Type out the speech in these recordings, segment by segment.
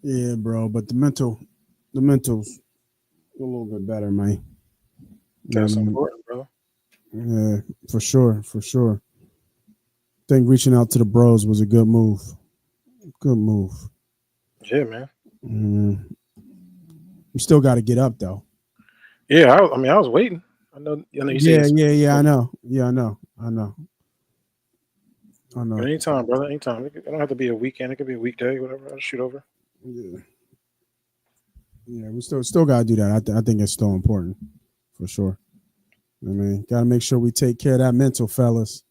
Yeah, bro. But the mental's a little bit better, man. You know what That's I mean? important, bro. Yeah, for sure, for sure. I think reaching out to the bros was a good move. Good move. Yeah, man. Mm. We still got to get up though. Yeah, I mean, I was waiting. I know you say Yeah, it's, yeah, yeah. I know. Yeah, I know. I know. I but know. anytime, brother, anytime. It don't have to be a weekend. It could be a weekday, whatever. I'll shoot over. Yeah, yeah. We still got to do that. I think it's still important for sure. I mean, got to make sure we take care of that mental, fellas.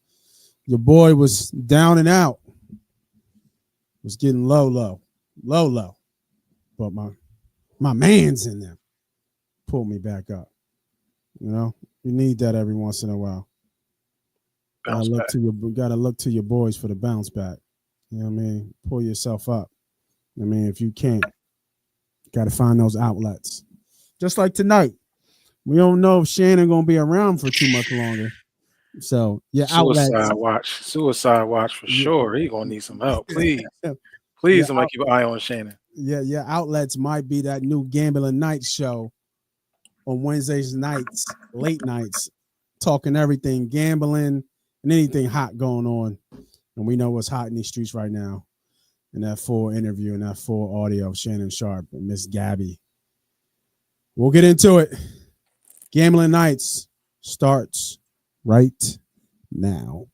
Your boy was down and out. Was getting low. But my man's in there. Pull me back up. You know, you need that every once in a while. Bounce back. Gotta look to your boys for the bounce back. You know what I mean? Pull yourself up. I mean, if you can't, gotta find those outlets. Just like tonight. We don't know if Shannon gonna be around for too much longer. So your outlets, Suicide watch for yeah, sure. He gonna need some help. Please, please, your somebody keep an eye on Shannon. your outlets might be that new Gambling Night show on Wednesdays nights, late nights, talking everything gambling and anything hot going on. And we know what's hot in these streets right now. And that full interview and that full audio of Shannon Sharpe and Miss Gabby. We'll get into it. Gambling Nights starts right now.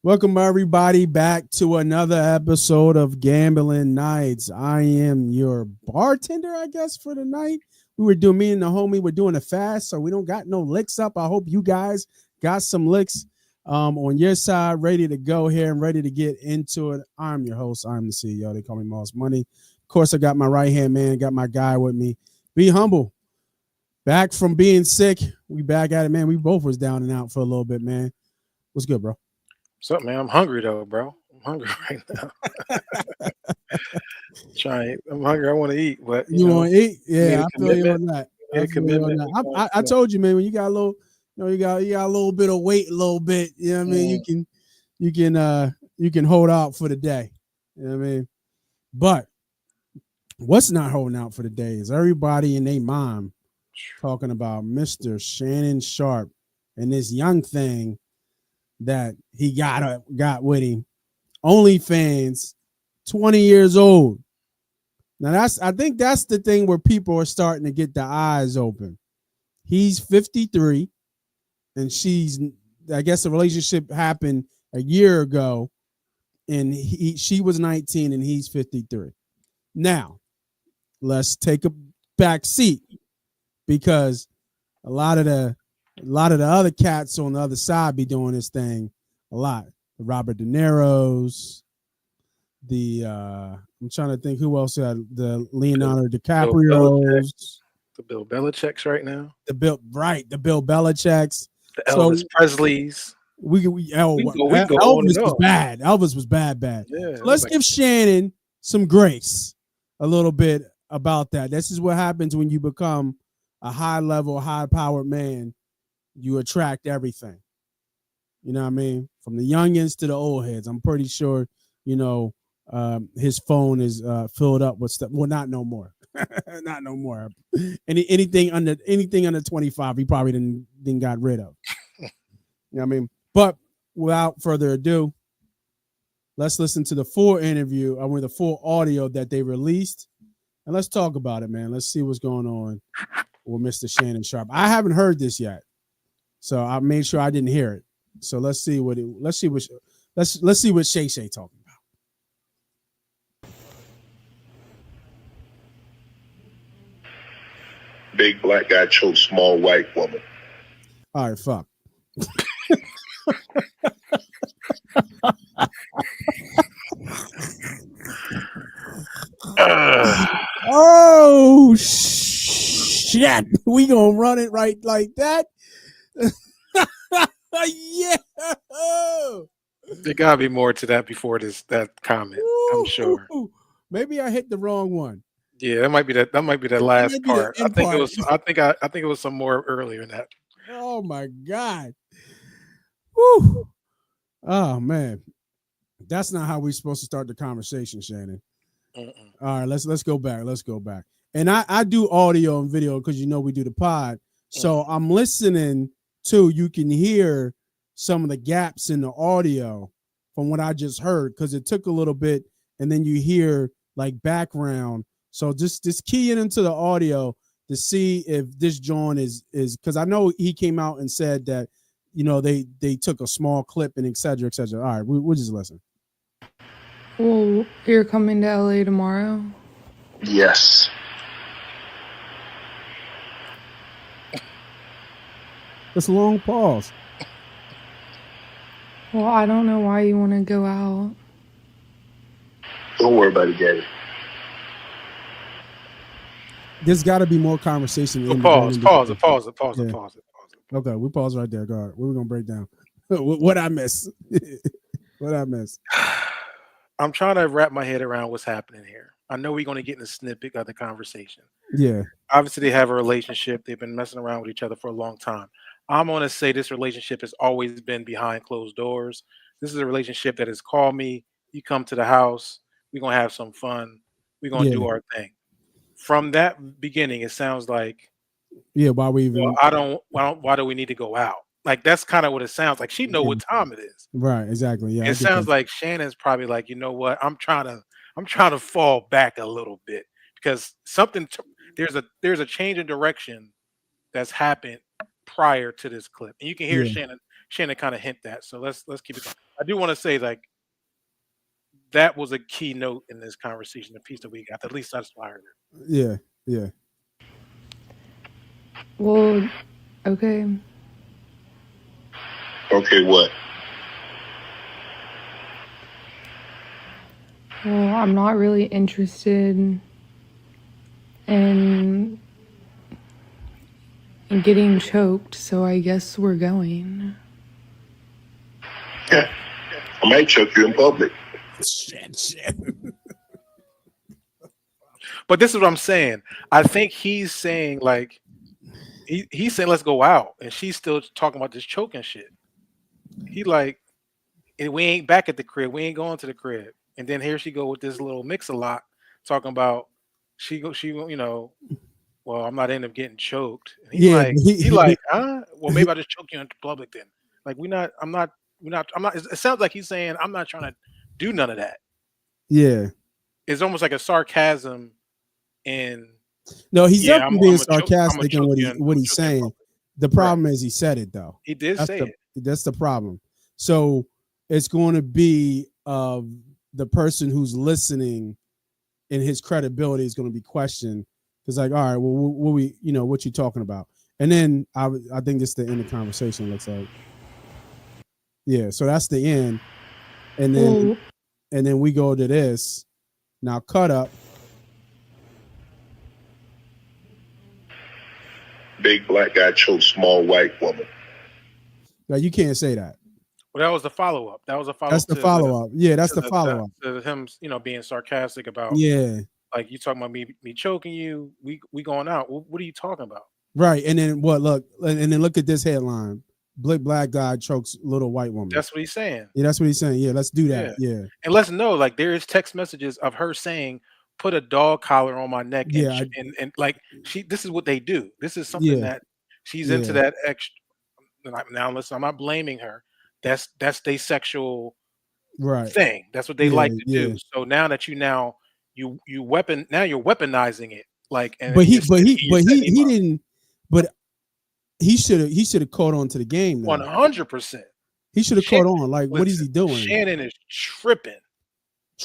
Welcome everybody back to another episode of Gambling Nights. I am your bartender, I guess, for the night. Me and the homie were doing a fast, so we don't got no licks up. I hope you guys got some licks on your side, ready to go here and ready to get into it. I'm your host. I'm the CEO. They call me Moss Money. Of course, I got my right hand man, got my guy with me. Be humble. Back from being sick. We back at it, man. We both was down and out for a little bit, man. What's good, bro? What's up, man? I'm hungry though, bro. I'm hungry right now. I'm hungry. I want to eat, but You want to eat? made Yeah, a I feel you commitment. on that. Made I a feel you on commitment. that. I told you, man, when you got a little, you got a little bit of weight, a little bit. You know what I mean? You can hold out for the day. You know what I mean? But what's not holding out for the day is everybody and their mom talking about Mr. Shannon Sharpe and this young thing that he got with him. OnlyFans, 20 years old. Now I think that's the thing where people are starting to get their eyes open. He's 53 and I guess the relationship happened a year ago and she was 19 and he's 53. Now, let's take a back seat because a lot of the other cats on the other side be doing this thing a lot. The Robert De Niro's, I'm trying to think who else had the Leonardo DiCaprio's, The Bill Belichick's right now. the Bill Belichick's. The So Elvis Presley's. we We can go on Elvis and was on. bad. Elvis was bad. Yeah. So let's give Shannon some grace a little bit about that. This is what happens when you become a high level, high powered man. You attract everything. You know what I mean? From the youngins to the old heads. I'm pretty sure, his phone is filled up with stuff. Well, not no more. Not no more. Anything under 25, he probably didn't got rid of. You know what I mean? But without further ado, let's listen to the full interview. The full audio that they released. And let's talk about it, man. Let's see what's going on with Mr. Shannon Sharpe. I haven't heard this yet. So I made sure I didn't hear it. So let's see what Shay Shay talking about. Big black guy chokes small white woman. All right, fuck. Oh shit! We gonna run it right like that? Yeah. There gotta be more to that before that comment. I'm sure. Maybe I hit the wrong one. Yeah, that might be that. That might be the That last might be the part. I end think it part. was. I think it was some more earlier than that. Oh my God. Woo. Oh man. That's not how we're supposed to start the conversation, Shannon. Mm-mm. All right, let's go back. Let's go back. And I do audio and video because we do the pod. So I'm listening to, you can hear some of the gaps in the audio from what I just heard, because it took a little bit, and then you hear like background. So just key it into the audio to see if this joint is because I know he came out and said that they took a small clip and et cetera, et cetera. All right, we'll just listen. Well, you're coming to LA tomorrow? Yes. That's a long pause. Well, I don't know why you want to go out. Don't worry about it, Daddy. There's got to be more conversation. So in pause. Yeah. Okay, we pause right there. Go ahead. What are we gonna break down? What I miss? What I miss? I'm trying to wrap my head around what's happening here. I know we're going to get in a snippet of the conversation. Yeah. Obviously, they have a relationship. They've been messing around with each other for a long time. I'm going to say this relationship has always been behind closed doors. This is a relationship that has called me. You come to the house. We're going to have some fun. We're going to do our thing. From that beginning, it sounds like, why we even? Why do we need to go out? Like, that's kind of what it sounds like. She know what time it is. Right. Exactly. Yeah. It sounds like Shannon's probably like, you know what? I'm trying to fall back a little bit because there's a change in direction that's happened prior to this clip, and you can hear Shannon kind of hint that. So let's keep it going. I do want to say, like, that was a key note in this conversation, the piece that we got. At least that's why I heard it. Yeah. Yeah. Well, okay. Okay, what? Well, I'm not really interested in getting choked, so I guess we're going. Yeah. I might choke you in public. Shit. But this is what I'm saying. I think he's saying, like, he's saying let's go out, and she's still talking about this choking shit. He like, we ain't back at the crib. We ain't going to the crib. And then here she go with this little mix-a-lot talking about well, I'm not end up getting choked. And he's like, huh? Well, maybe I'll just choke you in public then. Like, I'm not. It sounds like he's saying I'm not trying to do none of that. Yeah. It's almost like a sarcasm in. No, he's definitely being sarcastic in what he's saying. The problem is he said it though. He did say it. That's the problem. So it's going to be the person who's listening, and his credibility is going to be questioned. It's like, all right, well, what you talking about? And then I think this is the end of the conversation. It looks like, yeah. So that's the end, and then we go to this. Now cut up. Big black guy chokes small white woman. Now you can't say that. Well, that was the follow-up. That's the follow-up. Yeah, that's the follow-up. To him, being sarcastic about, like, you talking about me choking you. We going out. What are you talking about? Right. And then look at this headline. Black guy chokes little white woman. That's what he's saying. Yeah, that's what he's saying. Yeah, let's do that. Yeah. And let's know, like, there is text messages of her saying, put a dog collar on my neck. Yeah. And like, this is what they do. This is something that she's into that extra. Now listen, I'm not blaming her. That's their sexual thing. That's what they like to do. So now that you're weaponizing it. Like, and but he didn't. But he should have caught on to the game. 100%. He should have caught on. Like, what is he doing? Shannon is tripping.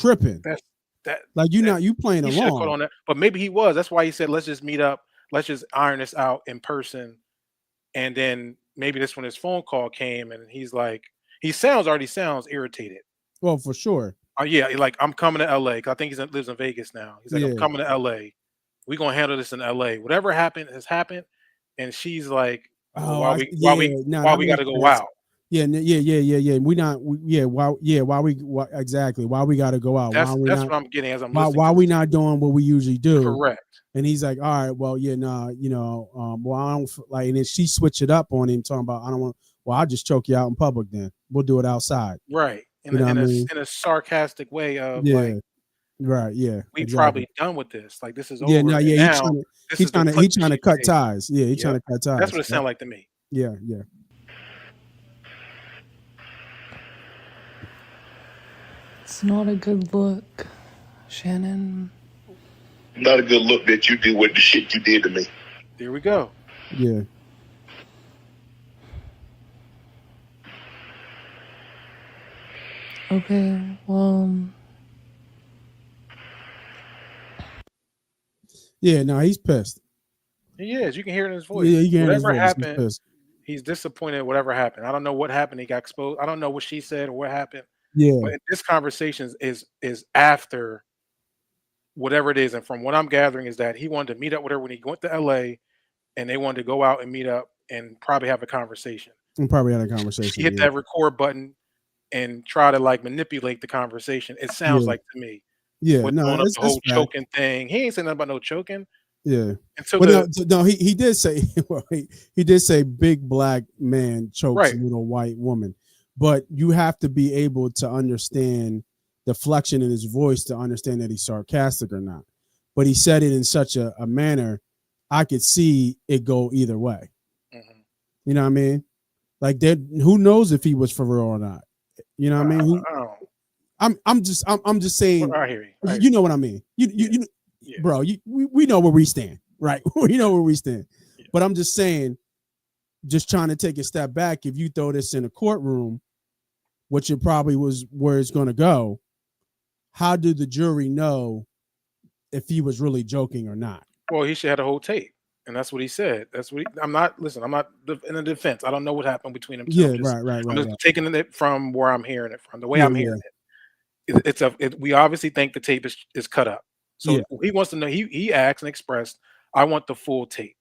You playing along. Caught on that. But maybe he was. That's why he said, let's just meet up. Let's just iron this out in person. And then maybe this when his phone call came, and he's like, he already sounds irritated. Well, for sure. Yeah, like, I'm coming to LA. I think he lives in Vegas now. He's like, I'm coming to LA. We're gonna handle this in LA. Whatever happened has happened. And she's like, why we gotta go out? Yeah. Why exactly? Why we got to go out? That's Why we that's not? what I'm getting as I'm Why listening. why we not doing what we usually do? Correct. And he's like, all right, well, yeah, nah, well, I don't like, and then she switched it up on him, talking about, I don't want. Well, I'll just choke you out in public. Then we'll do it outside. Right. You know what I mean? In a sarcastic way of Yeah. like, Right. Yeah. we Exactly. probably done with this. Like this is Yeah. over. No. And Yeah. now He's trying to cut ties. Yeah. He's trying to cut ties. That's what it sounded like to me. Yeah. Yeah. It's not a good look, Shannon. Not a good look that you do with the shit you did to me. There we go. Yeah. Okay, well. Yeah. No, he's pissed. He is. You can hear it in his voice. Yeah. You can hear his Whatever voice. happened, he's disappointed. Whatever happened, I don't know what happened. He got exposed. I don't know what she said or what happened. Yeah. But this conversation is after whatever it is, and from what I'm gathering is that he wanted to meet up with her when he went to LA, and they wanted to go out and meet up and probably have a conversation. We probably had a conversation. She hit that record button and try to like manipulate the conversation. It sounds like to me. Yeah. With No, the whole choking thing. He ain't saying nothing about no choking. Yeah. And so no, he did say, well, he did say big black man chokes little white woman, but you have to be able to understand the flexion in his voice to understand that he's sarcastic or not. But he said it in such a manner, I could see it go either way. Mm-hmm. You know what I mean? Like that, who knows if he was for real or not? You know what I mean? I'm just saying. I hear you. You know what I mean? You bro, we know where we stand, right? We know where we stand. Yeah. But I'm just saying, just trying to take a step back. If you throw this in a courtroom, which it probably was where it's going to go, how do the jury know if he was really joking or not? Well, he should have the whole tape, and that's what he said. That's what I'm not in a defense. I don't know what happened between them. Yeah, right. I'm just taking it from where I'm hearing it from. The way I'm hearing it, we obviously think the tape is cut up. So he wants to know. He asked and expressed, "I want the full tape."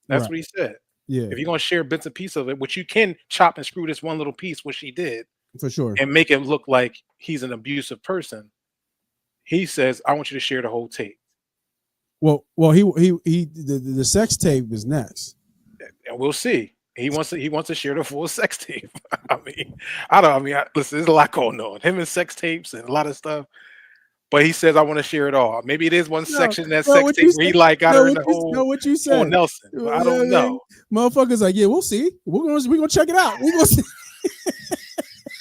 That's what he said. Yeah. If you're gonna share bits and pieces of it, which you can chop and screw this one little piece, which she did, for sure, and make it look like he's an abusive person, he says, "I want you to share the whole tape." Well, the sex tape is next, and we'll see. He wants to share the full sex tape. listen, there's a lot going on. Him and sex tapes and a lot of stuff. But he says, I want to share it all. Maybe it is one section in that sex tape where he like got her in the whole. Know what you said, Nelson. But I don't know. Motherfuckers like, yeah, we'll see. We're gonna check it out. We're gonna see.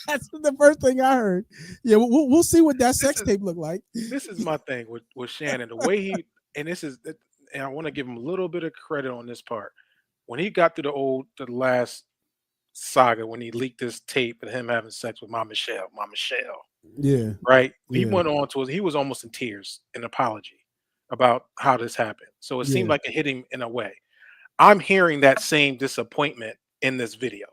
That's the first thing I heard. Yeah, we'll see what that sex tape look like. This is my thing with Shannon. The way he and I want to give him a little bit of credit on this part. When he got through the last saga, when he leaked this tape of him having sex with my Michelle. Yeah. Right. He went on to he was almost in tears, an apology about how this happened. So it seemed like it hit him in a way. I'm hearing that same disappointment in this video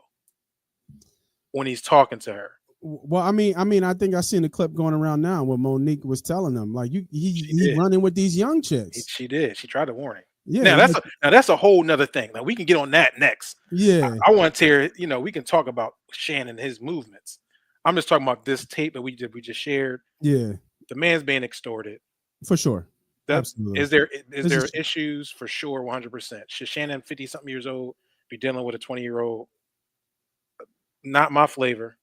when he's talking to her. Well, I think I seen a clip going around now where Monique was telling them like he's running with these young chicks. She did. She tried to warn him. Yeah. Now that's a whole nother thing. Now we can get on that next. Yeah. I want to hear, we can talk about Shannon and his movements. I'm just talking about this tape that we just shared. Yeah. The man's being extorted. For sure. Absolutely. Is there issues? For sure, 100%. Should Shannon, 50-something years old, be dealing with a 20-year-old? Not my flavor.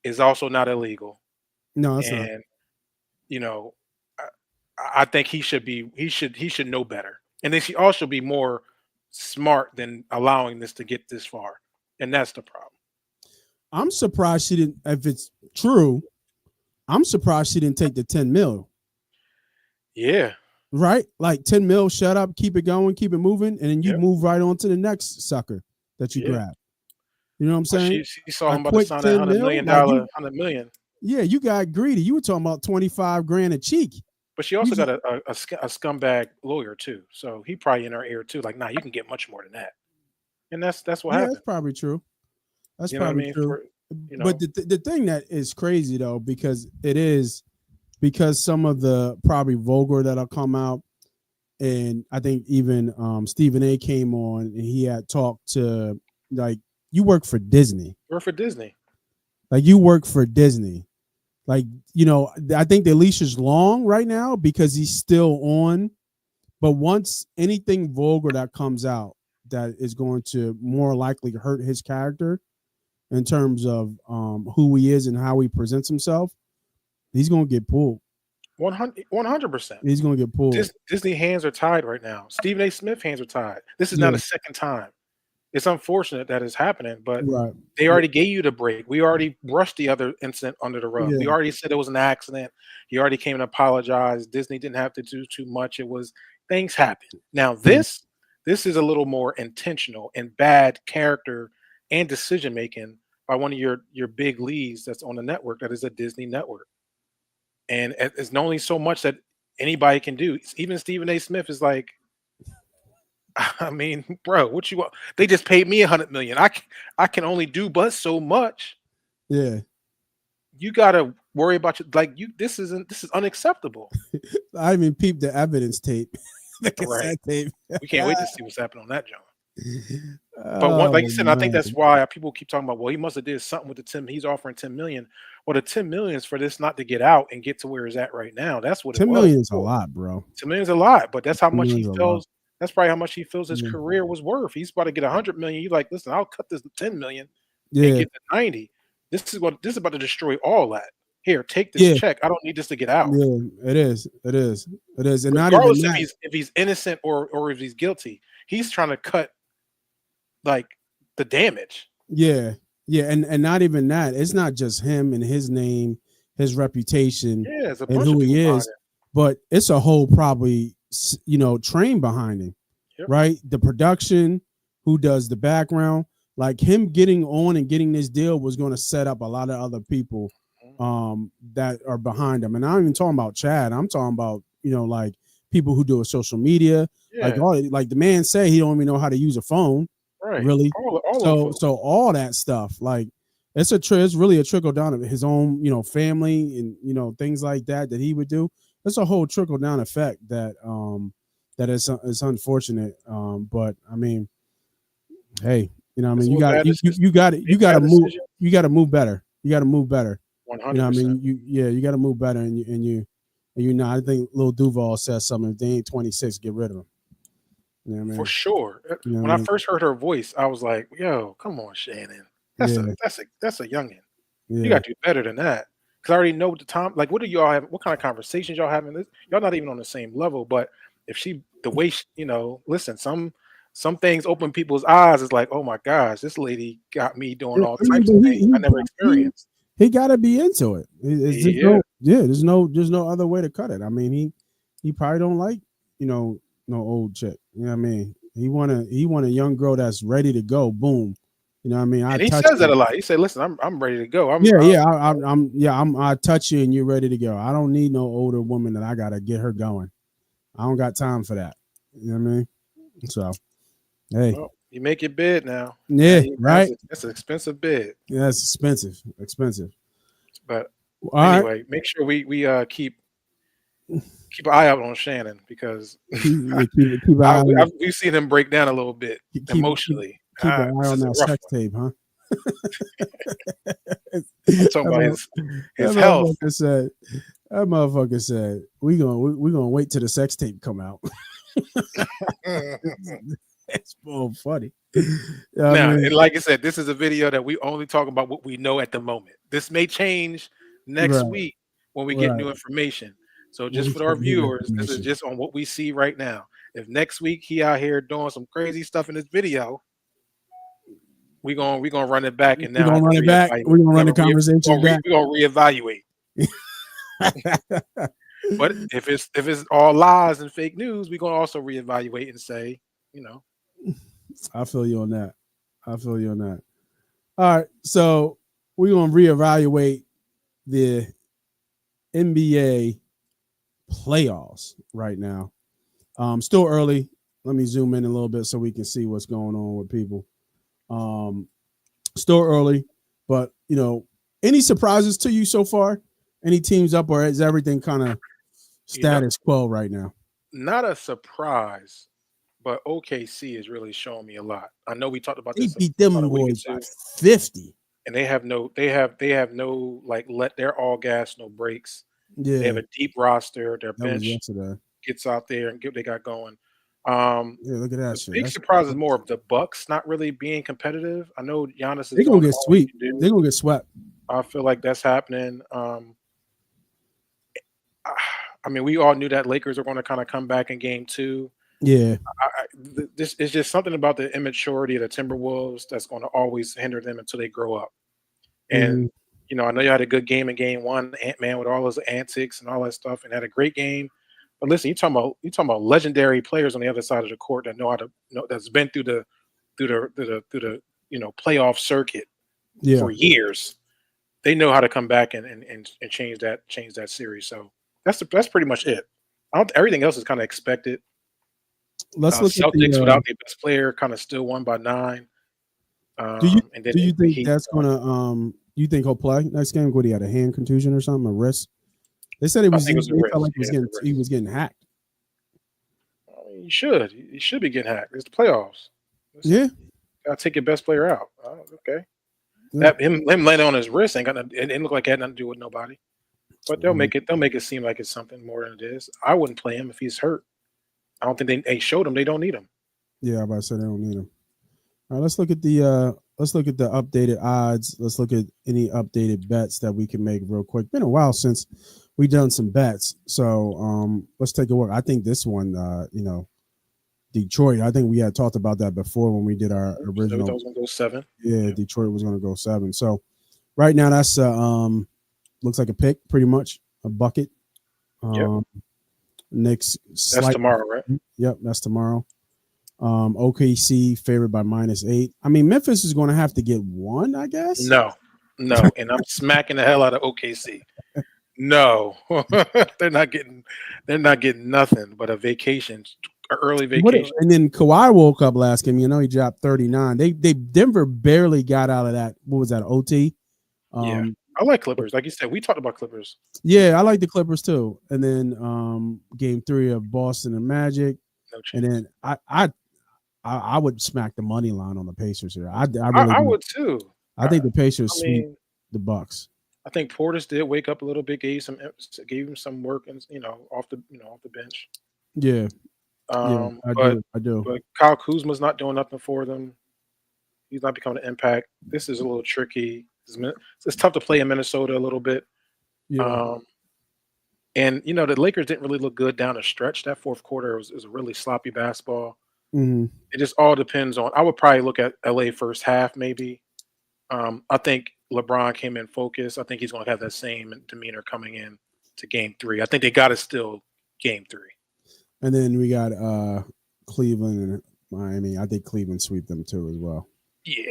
Is also not illegal. No, it's not. And I think he should know better. And then she also be more smart than allowing this to get this far. And that's the problem. I'm surprised she didn't, if it's true, I'm surprised she didn't take the 10 mil. Yeah. Right? Like 10 mil, shut up, keep it going, keep it moving, and then you move right on to the next sucker that you grab. You know what I'm saying? She saw him about to sign that $100 million. Yeah, you got greedy. You were talking about 25 grand a cheek. But she also got a scumbag lawyer too. So he probably in her ear too. Like, nah, you can get much more than that. And that's what happened. That's probably true. That's you know probably what I mean? true. But the thing that is crazy though, because some of the probably vulgar that'll come out, and I think even Stephen A came on and he had talked to, like, you work for Disney. Work for Disney. Like you work for Disney. Like, you know, I think the leash is long right now because he's still on. But once anything vulgar that comes out that is going to more likely hurt his character in terms of who he is and how he presents himself, he's going to get pulled. 100%. He's going to get pulled. Disney hands are tied right now. Stephen A. Smith hands are tied. This is not a second time. It's unfortunate that it's happening, but they already gave you the break. We already brushed the other incident under the rug. We already said it was an accident. He already came and apologized. Disney didn't have to do too much. It was things happen. Now this is a little more intentional and bad character and decision making by one of your big leads that's on the network that is a Disney network. And it's only so much that anybody can do. Even Stephen A. Smith is like, I mean, bro, what you want? They just paid me $100 million. I can only do but so much. Yeah, you gotta worry about this is unacceptable. I even peeped the evidence tape, the cassette tape. We can't wait to see what's happening on that, John. But like you said, I think that's why people keep talking about. Well, he must have did something with the 10. He's offering 10 million. Well, the 10 million is for this not to get out and get to where he's at right now. That's what 10 million is a lot, bro. 10 million is a lot, but that's how much he feels. That's probably how much he feels his career was worth. He's about to get 100 million. You're like, listen, I'll cut this to 10 million and get to 90. This is about to destroy all that. Here, take this check. I don't need this to get out. Yeah, it is. And regardless if he's innocent or if he's guilty, he's trying to cut like the damage. Yeah, and not even that. It's not just him and his name, his reputation, and who he is, but it's a whole probably train behind him, right? The production, who does the background, like him getting on and getting this deal was going to set up a lot of other people that are behind him. And I'm even talking about Chad. I'm talking about like people who do a social media, like the man say he don't even know how to use a phone. Right. Really. So all that stuff, like it's really a trickle down of his own, family and things like that he would do. It's a whole trickle down effect that is unfortunate. But I mean, hey, you got to move better. You got to move better. 100%. You got to move better, and I think Lil Duval says something. If they ain't 26, get rid of them. You know what I mean? For sure. When I first heard her voice, I was like, "Yo, come on, Shannon. That's a youngin. You got to do better than that." Because I already know the time. Like, what do y'all have? What kind of conversations y'all having? Y'all not even on the same level. But if listen, some things open people's eyes. It's like, oh my gosh, this lady got me doing all types of things I never experienced. He got to be into it. There's no other way to cut it. I mean, he probably don't like no old chick. You know what I mean? He want a young girl that's ready to go. Boom. You know what I mean? And he says that a lot. He said, "Listen, I'm ready to go. I touch you and you're ready to go. I don't need no older woman that I gotta get her going. I don't got time for that. You know what I mean? So, hey, you make your bid now. Yeah, right. That's an expensive bid. Yeah, that's expensive. But anyway, make sure we keep an eye out on Shannon because we've seen him break down a little bit emotionally. Keep an eye on that sex tape, huh? Talking about his health. That motherfucker said, we gonna wait till the sex tape come out. It's more funny. And like I said, this is a video that we only talk about what we know at the moment. This may change next week when we get new information. So just for our viewers, this is just on what we see right now. If next week he out here doing some crazy stuff in this video, we're gonna run it back, and now we're gonna run it back. We're gonna run the conversation back. We're gonna reevaluate. But if it's all lies and fake news, we're gonna also reevaluate and say, I feel you on that. All right, so we're gonna reevaluate the NBA playoffs right now. Still early. Let me zoom in a little bit so we can see what's going on with people. Still early, but any surprises to you so far? Any teams up, or is everything kind of status quo right now? Not a surprise, but OKC is really showing me a lot. I know we talked about this. They beat them boys by 50. and they have no like they're all gas, no brakes. They Yeah, have a deep roster. Their that was bench yesterday. gets out there and get they got going. Yeah, look at that The shit. big surprise is more of the Bucks not really being competitive. I know Giannis is They're gonna doing get all he swept. can They're do. gonna get swept. I feel like that's happening. I mean, we all knew that Lakers are going to kind of come back in game 2. Yeah. This is just something about the immaturity of the Timberwolves that's going to always hinder them until they grow up. Mhm. And I know you had a good game in game 1, Ant-Man with all his antics and all that stuff, and had a great game. But listen, you talking about legendary players on the other side of the court that know how to that's been through the playoff circuit Yeah. for years. They know how to come back and change that series. So that's pretty much it. Everything else is kind of expected. Let's look at Celtics the. without their best player kind of still won by 9. Do you And then do you the think Heat that's gonna you think he'll play next game? What, he had a hand contusion or something, a wrist? They said I think it was a they wrist. felt like Yeah, it's a wrist. he was getting hacked. I mean, you should be getting hacked. It's the playoffs. Yeah. Gotta take your best player out. Okay. Yeah. That him landing on his wrist ain't got nothing. It didn't look like it had nothing to do with nobody. But they'll make it seem like it's something more than it is. I wouldn't play him if he's hurt. I don't think they showed him they don't need him. Yeah, I'm about to say they don't need him. All right, let's look at the updated odds. Let's look at any updated bets that we can make real quick. Been a while since we done some bets, so let's take a look. I think this one, Detroit. I think we had talked about that before when we did our original. I was gonna go 7. Yeah, Detroit was going to go 7. So right now that's looks like a pick, pretty much a bucket. Yep. Next, That's tomorrow, right? Yep, that's tomorrow. OKC favored by -8. I mean, Memphis is going to have to get 1, I guess. No, and I'm smacking the hell out of OKC. No, they're not getting nothing but a vacation, an early vacation. And then Kawhi woke up last game. He dropped 39. They Denver barely got out of that. What was that, OT? Yeah, I like Clippers. Like you said, we talked about Clippers. Yeah, I like the Clippers too. And then game 3 of Boston and Magic. No chance. And then I would smack the money line on the Pacers here. I would too. I think the Pacers sweep the Bucks. I think Portis did wake up a little bit, gave him some work, and off the bench. Yeah, I do. But Kyle Kuzma's not doing nothing for them. He's not becoming an impact. This is a little tricky. It's tough to play in Minnesota a little bit. Yeah. And the Lakers didn't really look good down the stretch. That fourth quarter was a really sloppy basketball. Mm-hmm. It just all depends on. I would probably look at LA first half, maybe. I think LeBron came in focused. I think he's going to have that same demeanor coming in to game 3. I think they got to still game 3. And then we got Cleveland and Miami. I think Cleveland sweep them too as well. Yeah.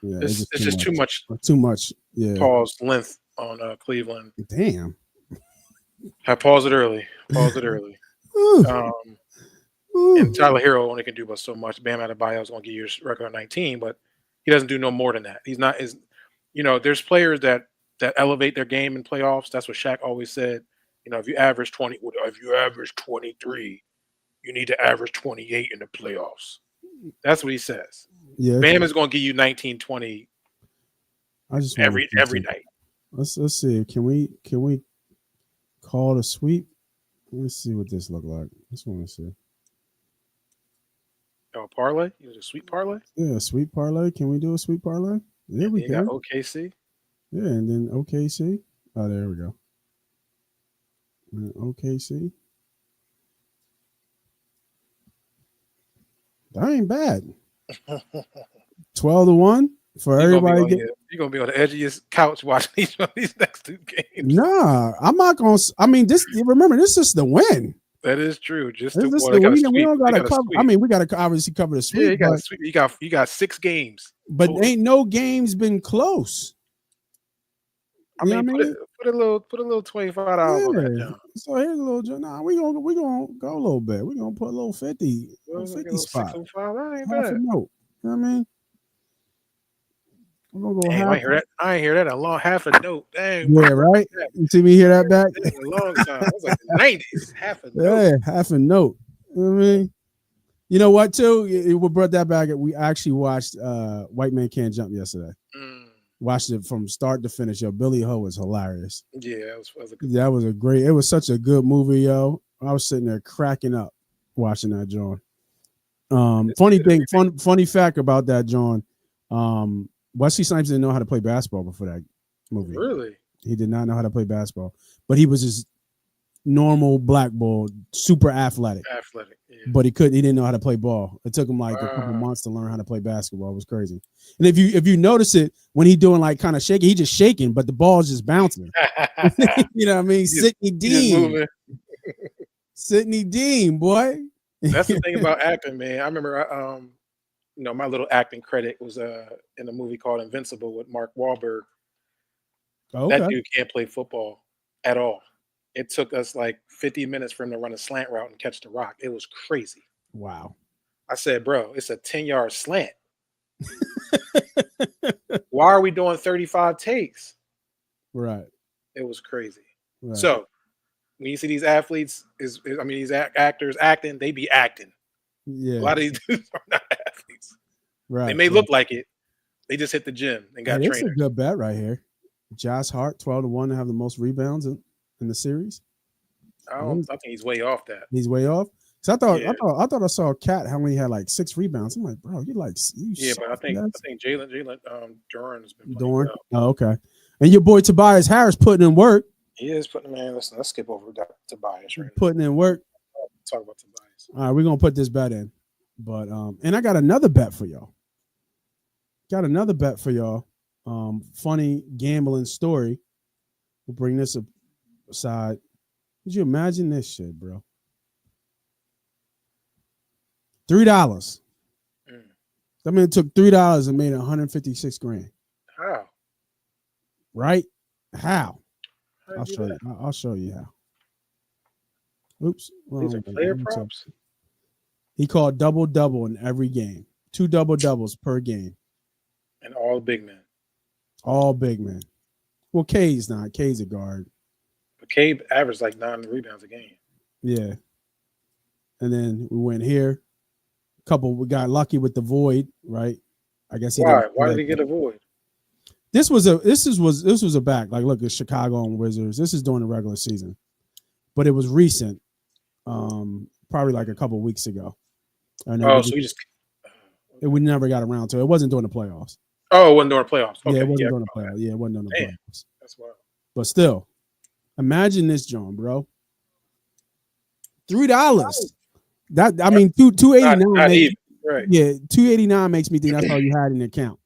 It's just too much. Too much. Yeah. Pause length on Cleveland. Damn. I paused it early. And Tyler Hero only can do but so much. Bam Adebayo is going to give you a record of 19, but he doesn't do no more than that. He's not as there's players that elevate their game in playoffs. That's what Shaq always said. If you average 20, if you average 23, you need to average 28 in the playoffs. That's what he says. Yeah. Bam is going to give you 19, 20 every night. Let's see. Can we call a sweep? Let's see what this look like. I just want to see. Oh, parlay? You was a sweep parlay? Yeah, sweep parlay. Can we do a sweep parlay? There we go. Got OKC. Yeah, and then OKC. Oh, there we go. OKC. That ain't bad. 12-1. For everybody. You're gonna be on the edge of your couch watching these next 2 games. Nah, I'm not gonna. I mean, remember, this is the win. That is true. Just we don't gotta cover. I mean, we gotta obviously cover the sweep. Yeah, you got 6 games, but ain't no games been close. I mean, put a little $25 on that, John. So here's a little. Nah, we gonna go a little bit. We gonna put a little 50 spot. That ain't Half bad. a note. You know what I mean? I'm gonna go Dang, I ain't hear that a long half a note. Dang. Yeah, right. You see me hear that back? A long time. It was like the 90s. Half a note. Yeah, half a note. You know what I mean? You know what? Too, we brought that back. We actually watched White Man Can't Jump yesterday. Watched it from start to finish. Yo, Billy Ho was hilarious. Yeah, That was a great. It was such a good movie, yo. I was sitting there cracking up watching that, John. Funny fact about that, John. Wesley Snipes didn't know how to play basketball before that movie. Really? He did not know how to play basketball, but he was just normal black boy, super athletic. Yeah. But he didn't know how to play ball. It took him like a couple months to learn how to play basketball. It was crazy. And if you notice it when he doing like kind of shaking, he just shaking, but the ball's just bouncing. You know what I mean? Sidney Dean. Sidney Dean, boy. That's the thing about acting, man. I remember my little acting credit was in a movie called Invincible with Mark Wahlberg. Okay. That dude can't play football at all. It took us like 50 minutes for him to run a slant route and catch the rock. It was crazy. Wow. I said, bro, it's a 10-yard slant. Why are we doing 35 takes? Right. It was crazy. Right. So when you see these athletes, these actors acting, they be acting. Yeah. A lot of these dudes are not athletes. Right. They may look like it. They just hit the gym and got trainers. It's a good bet right here. Josh Hart, 12-1 to have the most rebounds in the series. I think he's way off that. He's way off. So I thought I saw a cat how many had like 6 rebounds. I'm like, bro, you. Yeah, but I think Jalen Duran has been playing Duran. well. Oh, okay. And your boy Tobias Harris putting in work. He is putting in. Listen, let's skip over Tobias right now. Putting in work. Talk about Tobias. All right, we're gonna put this bet in. But and I got another bet for y'all. Funny gambling story. We'll bring this aside. Could you imagine this shit, bro? $3. I mean, it took $3 and made $156,000. How? Right? How? I'll show you. I'll show you how. Oops. These are player props. He called double in every game. 2 double-doubles per game. And all big men. All big men. Well, K's not. K's a guard. But K averaged like 9 rebounds a game. Yeah. And then we went here. We got lucky with the void, right? I guess Why did he get a void? This was a back. Like, look, it's Chicago and Wizards. This is during the regular season. But it was recent. Probably like a couple weeks ago. We never got around to it. It wasn't during the playoffs. Oh, it wasn't during the playoffs. Okay. Yeah, it wasn't during the playoffs. Yeah, it wasn't during the playoffs. That's wild. But still, imagine this, John, bro. $3. $289. Right. Yeah, $289 makes me think that's all you had in the account.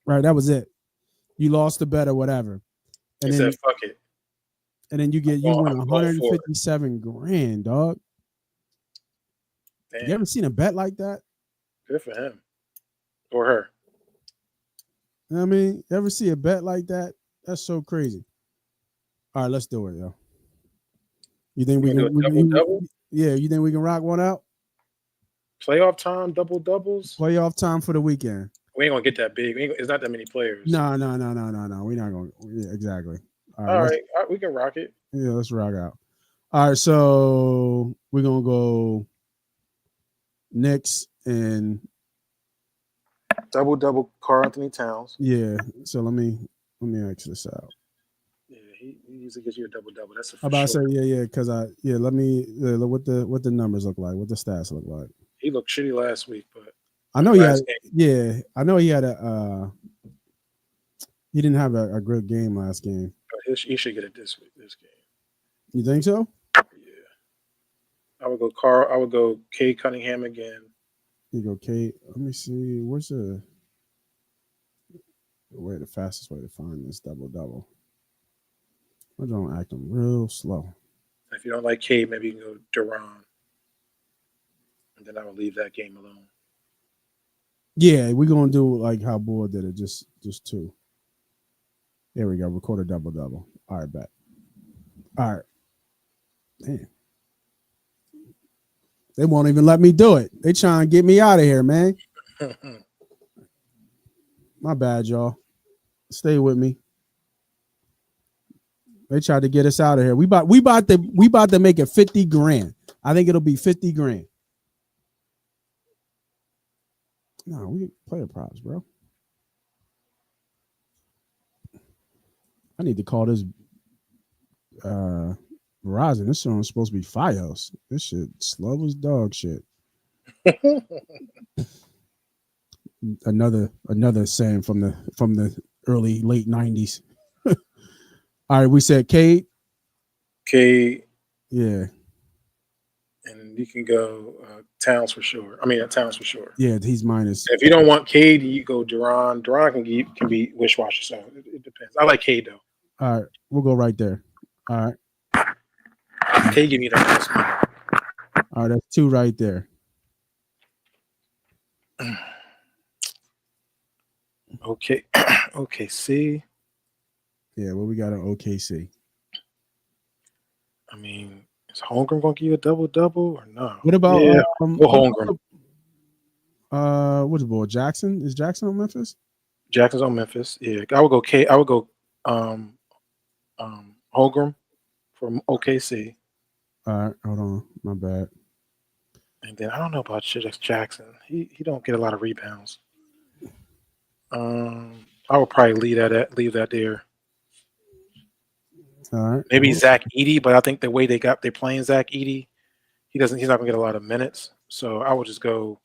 Right, that was it. You lost the bet or whatever. And then said, fuck it. And then you win $157,000, dog. Damn. You ever seen a bet like that? Good for him. Or her. You know what I mean? You ever see a bet like that? That's so crazy. All right, let's do it, yo. You think we can double? Yeah, you think we can rock one out? Playoff time, double doubles. Playoff time for the weekend. We ain't gonna get that big. It's not that many players. No. We're not gonna. Yeah, exactly. All right, we can rock it. Yeah, let's rock out. All right, so we're gonna go Knicks and double Karl Anthony Towns. Yeah. So let me X this out. Yeah, he usually gives you a double. That's I'm about to say yeah, because let me what the numbers look like, what the stats look like. He looked shitty last week, but I know he had. Yeah, I know he had he didn't have a good game last game. But he should get it this week. This game. You think so? Yeah. I would go Carl. I would go Cade Cunningham again. You go Cade. Let me see. Where's the fastest way to find this double? I don't act them real slow. If you don't like Cade, maybe you can go Duran. And then I will leave that game alone. Yeah, we're gonna do like how Bull did it, just 2. There we go. Record a double. All right, bet. All right. Damn. They won't even let me do it. They trying to get me out of here, man. My bad, y'all. Stay with me. They tried to get us out of here. We about to make it $50,000. I think it'll be $50,000. No, we player props, bro. I need to call this Verizon. This song's supposed to be Fios. This shit slow as dog shit. Another saying from the early late 90s. All right, we said Cade. Cade. Yeah. And you can go Towns for sure. I mean, Towns for sure. Yeah, he's minus. If you don't want Cade, you go Duran. Duran can be wish-washer, so it depends. I like Cade though. All right, we'll go right there. All right. Cade give me that plus money. All right, that's 2 right there. Okay. OKC. Yeah, what we got on OKC? I mean, is Holmgren gonna give you a double or no? What about Holmgren? What's the boy? Jackson? Is Jackson on Memphis? Jackson's on Memphis. Yeah, I would go Holmgren from OKC. All right, hold on, my bad. And then I don't know about Jackson. He don't get a lot of rebounds. I would probably leave that there. All right. Maybe Zach Edey, but I think the way they're playing Zach Edey, he's not gonna get a lot of minutes. So I would just go.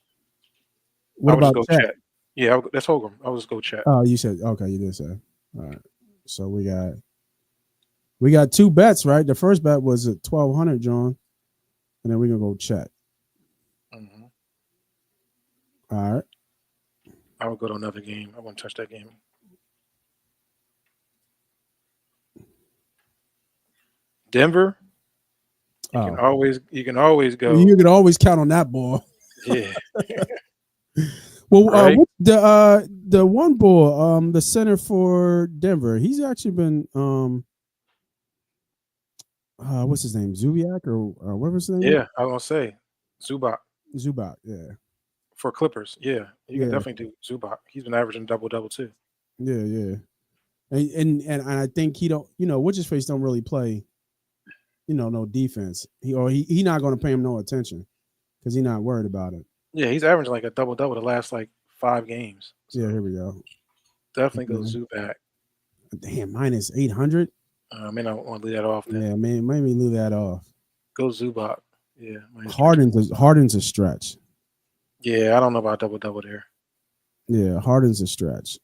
What about Chet? Yeah, that's Holmgren. I would just go Chet. Oh, you said okay. You did say. All right. So we got 2 bets, right? The first bet was at 1,200, John, and then we're gonna go Chet. Mm-hmm. All right. I would go to another game. I wouldn't touch that game. Denver. You can always go. You can always count on that ball. Yeah. Well, the one ball, the center for Denver, he's actually been what's his name, Zubiak or whatever his name? Yeah, I was gonna say Zubac, yeah. For Clippers, yeah, you can definitely do Zubac. He's been averaging double too. Yeah. And I think he don't, what's his face don't really play, no defense. He not going to pay him no attention because he's not worried about it. Yeah, he's averaging like a double the last like 5 games. So yeah, here we go. Definitely go Zubac. Damn, minus 800. I mean, I want to leave that off. Then. Yeah, man, maybe leave that off. Go Zubac. Yeah, Harden's a stretch. Yeah, I don't know about double there. Yeah, Harden's a stretch.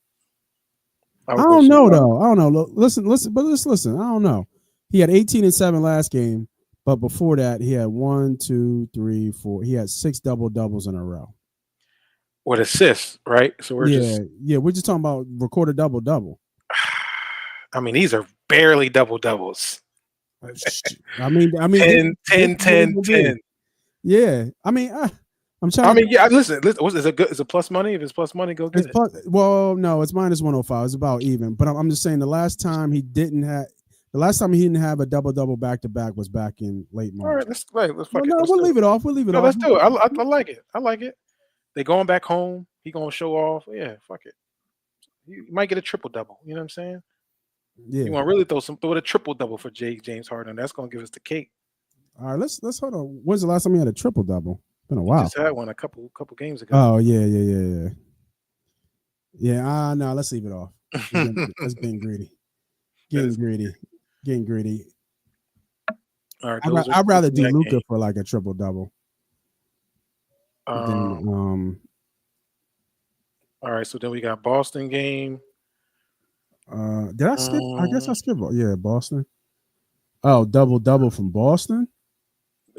I don't know though. I don't know. Listen. I don't know. He had 18 and 7 last game, but before that he had 1, 2, 3, 4. He had 6 double-doubles in a row. With assists, right? So we're we're just talking about recorded double-double. I mean, these are barely double-doubles. I mean 10. Yeah. I mean, I'm trying. I mean, yeah. Listen. Is it good? Is it plus money? If it's plus money, go get it. Well, no, it's minus 105. It's about even. But I'm just saying the last time he didn't have a double back to back was back in late March. All right, let's fuck it. No, we'll leave it off. We'll leave it off. Let's do it. I like it. I like it. They going back home. He gonna show off. Yeah, fuck it. You might get a triple double. You know what I'm saying? Yeah. You want to really throw a triple double for James Harden? That's gonna give us the cake. All right, let's hold on. When's the last time he had a triple double? Been a while. He just had one a couple games ago. Oh yeah. Yeah. No, let's leave it off. That's being greedy. Getting greedy. All right, I'd rather do Luka for like a triple double. All right, so then we got Boston game. Did I skip? I guess I skipped. Yeah, Boston. Oh, double from Boston.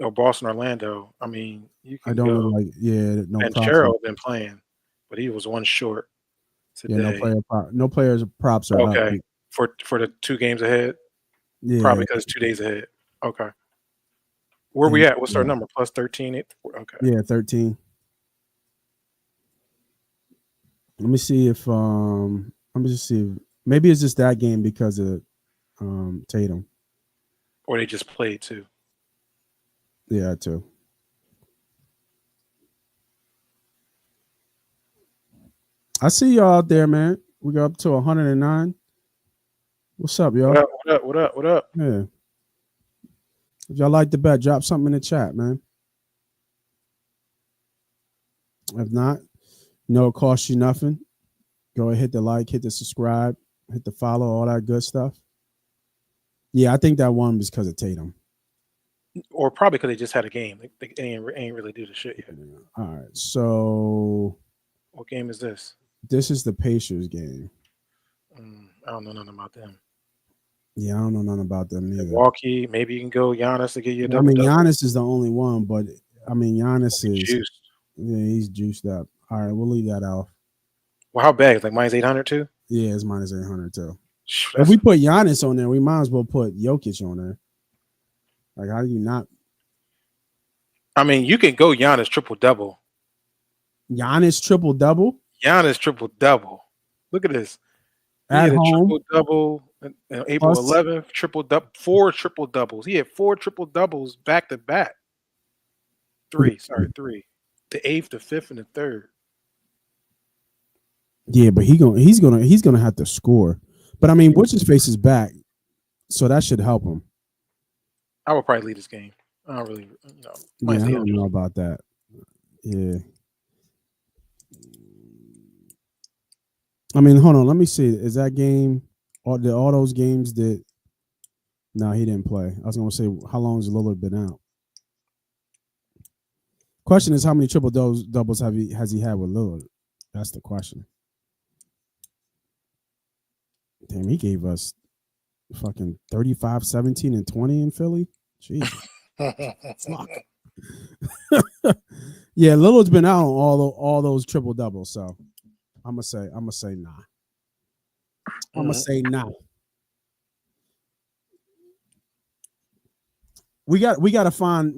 Or Boston, Orlando. I mean, you can. I don't know. No. And Gerald been playing, but he was one short today. Yeah, no players props are okay up. for the 2 games ahead. Yeah, probably because 2 days ahead. Okay, where we at? What's our number? Plus 13. Okay. Yeah, 13. Let me see if maybe it's just that game because of Tatum. Or they just played too. Yeah, too. I see y'all out there, man. We got up to 109. What's up, y'all? What up? Yeah. If y'all like the bet, drop something in the chat, man. If not, it costs you nothing. Go ahead, hit the like, hit the subscribe, hit the follow, all that good stuff. Yeah, I think that one was because of Tatum. Or probably because they just had a game. They ain't really do the shit yet. All right, so what game is this? This is the Pacers game. I don't know nothing about them. Yeah, I don't know nothing about them either. Milwaukee, maybe you can go Giannis to get you a double. I mean, Giannis is the only one, but I mean, Giannis is juiced. Yeah, he's juiced up. All right, we'll leave that out. Well, how bad? It's like minus 800 too? Yeah, it's minus 800 too. If we put Giannis on there, we might as well put Jokic on there. Like, how do you not? I mean, you can go Giannis triple-double. Giannis triple-double? Giannis triple-double. Look at this. At home. Triple-double April 11th, triple-double, 4 triple-doubles. He had 4 triple-doubles back-to-back. 3. The 8th, the 5th, and the 3rd. Yeah, but he's gonna have to score. But I mean, what's his face is back, so that should help him. I would probably lead this game. I don't really, I don't know about that. Yeah. I mean, hold on. Let me see. Is that game? All those games that? No, he didn't play. I was gonna say, how long has Lillard been out? Question is, how many triple doubles has he had with Lillard? That's the question. Damn, he gave us fucking 35, 17, and 20 in Philly. Jesus. Fuck. Yeah, Lillard's been out on all those triple doubles, so I'm gonna say nah. I'm gonna say nah. We gotta find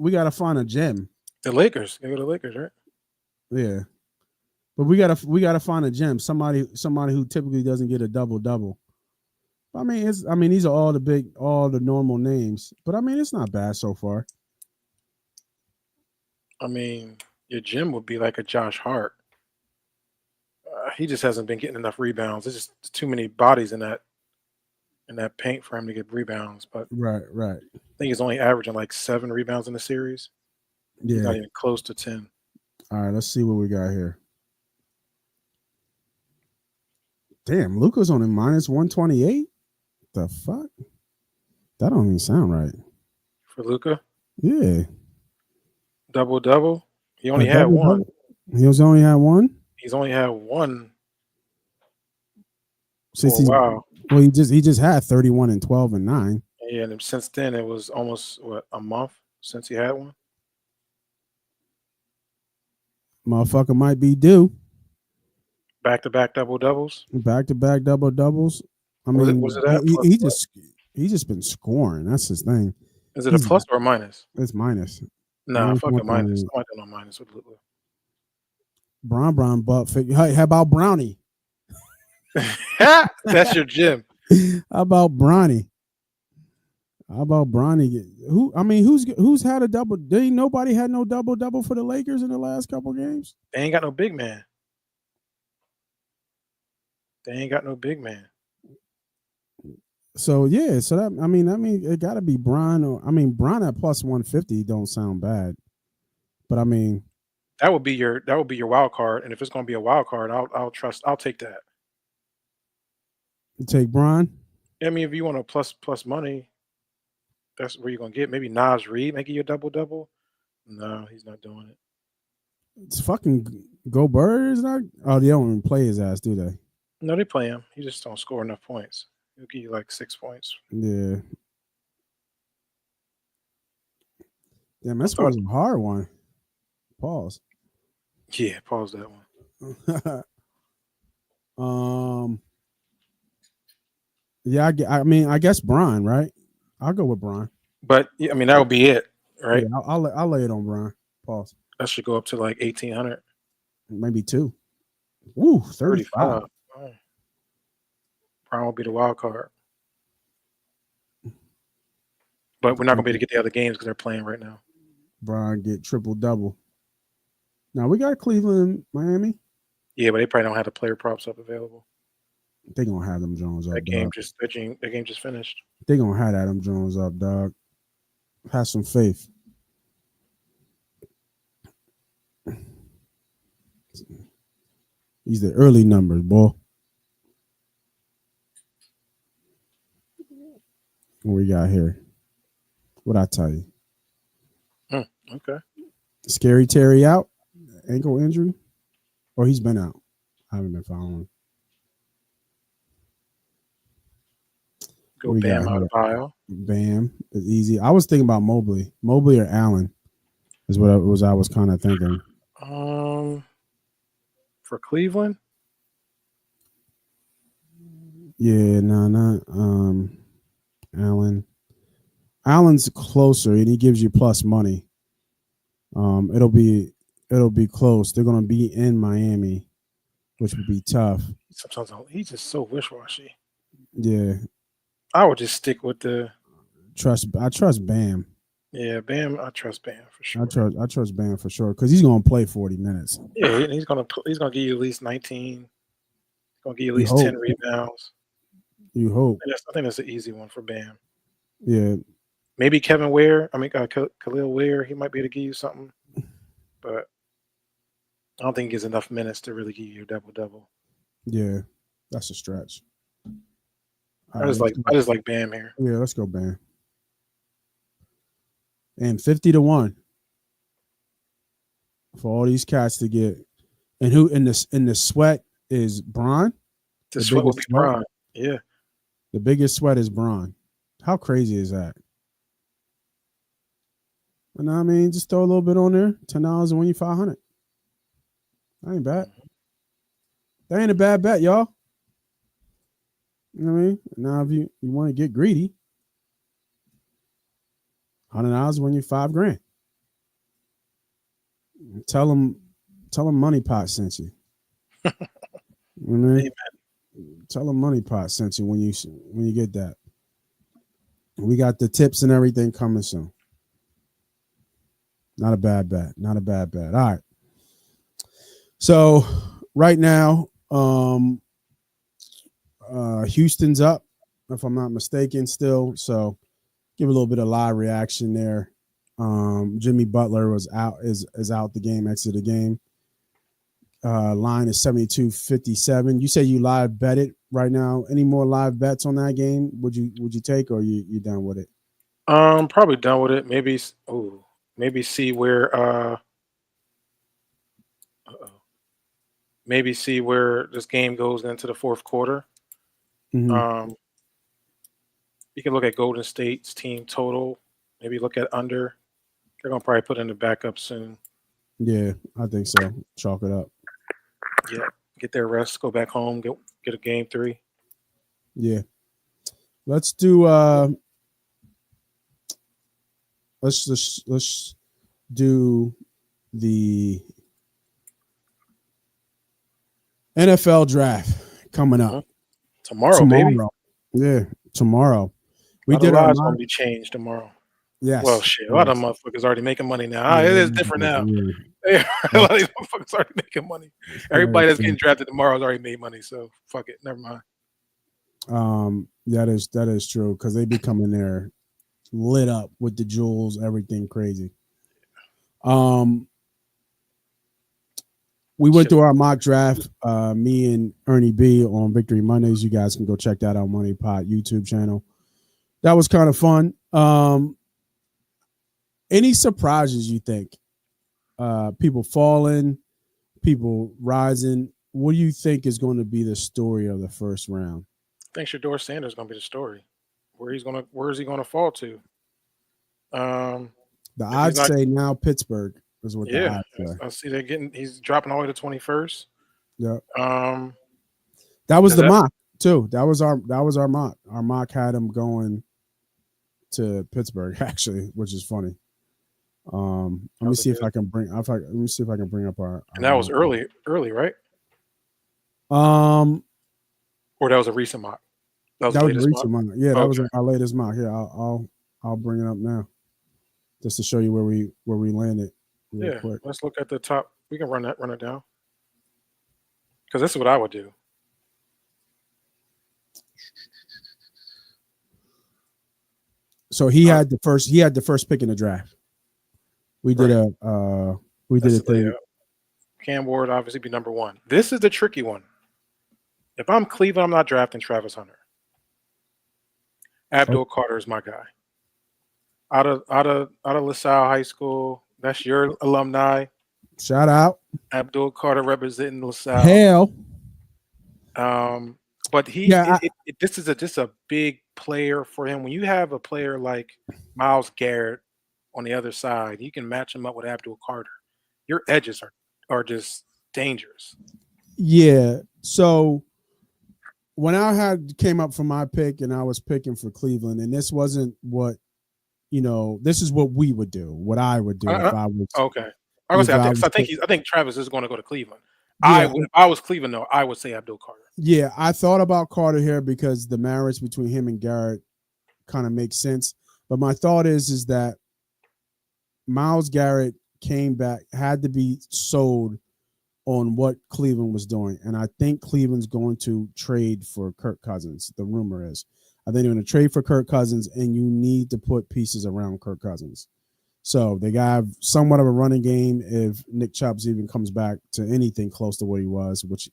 a gem. The Lakers. You go to the Lakers, right? Yeah. But we gotta find a gem. Somebody who typically doesn't get a double. I mean, these are all the normal names, but I mean, it's not bad so far. I mean, your gym would be like a Josh Hart. He just hasn't been getting enough rebounds. There's just too many bodies in that paint for him to get rebounds. But right. I think he's only averaging like 7 rebounds in the series. Yeah, he's not even close to 10. All right, let's see what we got here. Damn, Luka's on a minus 128. The fuck? That don't even sound right. For Luka? Yeah. Double. He only had one. He only had one? He's only had one. Wow. Well, he just had 31 and 12 and 9. Yeah, and since then it was almost a month since he had one. Motherfucker might be due. Back-to-back double-doubles? Back-to-back double-doubles. I mean, was it that he just been scoring. That's his thing. Is it a plus or a minus? It's minus. Nah, fuck a minus. I might do no minus with Luka. Brown butt. Hey, how about Brownie? That's your gym. How about Bronny? Who's had a double? Nobody had no double for the Lakers in the last couple games. They ain't got no big man. So yeah, that I mean it got to be Bron Bron at plus 150 don't sound bad, but I mean that would be your wild card, and if it's going to be a wild card, I'll take that. You take Bron? I mean, if you want a plus money, that's where you're going to get. Maybe Naz Reid making you a double. No, he's not doing it. It's fucking Gobert is not. Oh, they don't even play his ass, do they? No, they play him. He just don't score enough points. He'll give you like 6 points. Yeah. Damn, that's a hard one. Pause. Yeah, pause that one. Yeah, I guess Bron, right? I'll go with Bron. But I mean, that would be it, right? Yeah, I'll lay it on Bron. Pause. That should go up to like 1,800. Maybe 2. Woo, 35. Oh. Bron will be the wild card. But we're not going to be able to get the other games because they're playing right now. Bron get triple-double. Now, we got Cleveland, Miami. Yeah, but they probably don't have the player props up available. They're going to have them Jones up, that game just finished. They're going to have Adam Jones up, dog. Have some faith. These are the early numbers, boy. What we got here? What I tell you? Okay. Scary Terry out, ankle injury, or he's been out. I haven't been following. Go Bam out of pile. Bam is easy. I was thinking about Mobley or Allen is what I was kind of thinking. For Cleveland. Yeah, no, not Allen. Allen's closer and he gives you plus money. It'll be close. They're gonna be in Miami, which would be tough. Sometimes he's just so wish-washy. Yeah. I would just stick with the I trust Bam. Yeah, Bam. I trust Bam for sure. I trust Bam for sure because he's gonna play 40 minutes. Yeah, he's gonna give you at least 19. He's gonna give you at least 10 rebounds. You hope. I think that's an easy one for Bam. Yeah. Maybe Kevin Ware. Khalil Ware. He might be able to give you something, but I don't think he gets enough minutes to really give you a double-double. Yeah, that's a stretch. I just like Bam here. Yeah, let's go Bam. And 50-1 for all these cats to get. And who in the sweat is Bron? The sweat will be Bron. Yeah. The biggest sweat is Bron. How crazy is that? You know what I mean? Just throw a little bit on there. $10 and win you $500. That ain't bad. That ain't a bad bet, y'all. You know what I mean? Now, if you want to get greedy, $100 win you $5,000. Tell them Money Pot sent you. You know what I mean? Tell them Money Pot sent you when you get that. We got the tips and everything coming soon. Not a bad bet. Not a bad bet. All right. So right now, Houston's up, if I'm not mistaken, still. So give a little bit of live reaction there. Jimmy Butler is out the game, exited the game. Line is 72-57. You say you live bet it right now. Any more live bets on that game? Would you take, or you done with it? Probably done with it. Maybe see where maybe see where this game goes into the fourth quarter. Mm-hmm. You can look at Golden State's team total. Maybe look at under. They're gonna probably put in the backup soon. Yeah, I think so. Chalk it up. Yeah, get their rest. Go back home. Get a game 3. Yeah, let's do. Let's do the NFL draft coming up tomorrow, baby. Yeah, tomorrow. We did our gonna be changed tomorrow. Yes. Well, shit. A lot of motherfuckers already making money now. It is different now. Yeah. A lot of these motherfuckers already making money. Everybody that's getting drafted tomorrow has already made money. So fuck it. Never mind. That is true because they be coming there lit up with the jewels, everything crazy. We went through our mock draft, me and Ernie B on Victory Mondays. You guys can go check that out, Money Pot YouTube channel. That was kind of fun. Any surprises you think? People falling, people rising. What do you think is going to be the story of the first round? I think Shedeur Sanders is going to be the story. Where is he going to fall to? The odds say now Pittsburgh is what the odds say. I see he's dropping all the way to 21st. Yeah. That was the mock too. That was our mock. Our mock had him going to Pittsburgh actually, which is funny. Let me see if I can bring up our. And that was early, right? Or that was a recent mock. That was a recent mock. Yeah, that was our latest mock. Here, I'll bring it up now, just to show you where we landed. Yeah, quick. Let's look at the top. We can run it down. Because this is what I would do. So he had the first pick in the draft. We did a thing. Cam Ward obviously be number 1. This is the tricky one. If I'm Cleveland, I'm not drafting Travis Hunter. Abdul Carter is my guy. Out of LaSalle High School. That's your alumni. Shout out. Abdul Carter representing LaSalle. Hell. But Yeah, this is just a big player for him. When you have a player like Myles Garrett on the other side, you can match him up with Abdul Carter. Your edges are just dangerous. Yeah. So when I came up for my pick and I was picking for Cleveland, and this wasn't what, this is what we would do, what I would do if I was. Okay. I think Travis is going to go to Cleveland. Yeah. If I was Cleveland, though, I would say Abdul Carter. Yeah, I thought about Carter here because the marriage between him and Garrett kind of makes sense. But my thought is that Myles Garrett came back, had to be sold on what Cleveland was doing. And I think Cleveland's going to trade for Kirk Cousins. The rumor is. I think they're going to trade for Kirk Cousins, and you need to put pieces around Kirk Cousins. So they got somewhat of a running game if Nick Chubbs even comes back to anything close to what he was, which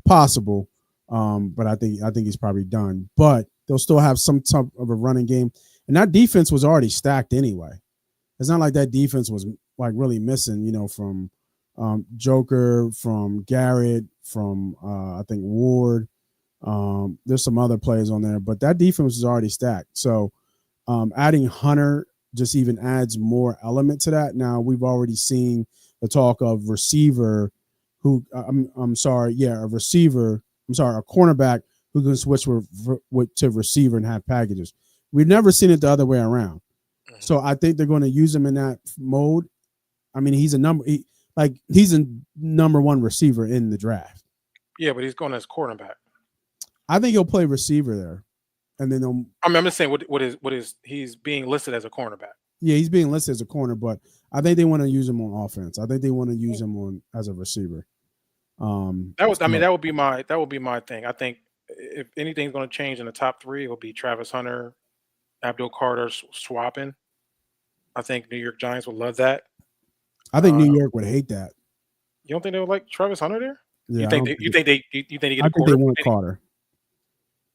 possible. But I think he's probably done. But they'll still have some type of a running game. And that defense was already stacked anyway. It's not like that defense was like really missing, from Joker, from Garrett, from I think Ward. There's some other players on there, but that defense was already stacked. So adding Hunter just even adds more element to that. Now we've already seen the talk of receiver a cornerback who can switch to receiver and have packages. We've never seen it the other way around. So I think they're going to use him in that mode. I mean, he's a number one receiver in the draft. Yeah, but he's going as cornerback. I think he'll play receiver there. And then I'm just saying what is he's being listed as a cornerback. Yeah, he's being listed as a corner, but I think they want to use him on offense. I think they want to use him as a receiver. That would be my thing. I think if anything's going to change in the top three, it'll be Travis Hunter, Abdul Carter swapping. I think New York Giants would love that. I think New York would hate that. You don't think they would like Travis Hunter there? Yeah, you think they get a quarter? I think they want Carter.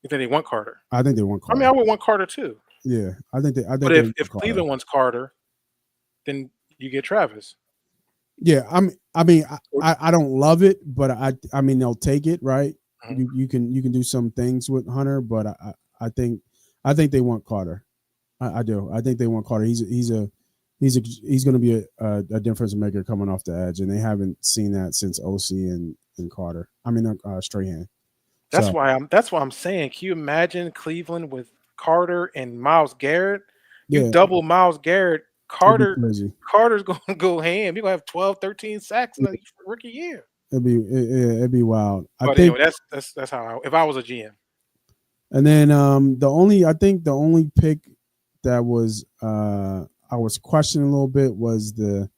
You think they want Carter? I think they want Carter. I mean, I would want Carter too. Yeah, I think. But if Cleveland wants Carter, then you get Travis. Yeah, I don't love it, but I mean they'll take it, right? Mm-hmm. You can do some things with Hunter, but I think they want Carter. I do. I think they want Carter. He's going to be a difference maker coming off the edge, and they haven't seen that since OC and Carter. I mean Strahan. That's why I'm saying. Can you imagine Cleveland with Carter and Myles Garrett? You double Myles Garrett. Carter's going to go ham. You're going to have 12, 13 sacks in the rookie year. It'd be wild. Anyway, that's how if I was a GM. And then the only pick that was I was questioning a little bit was the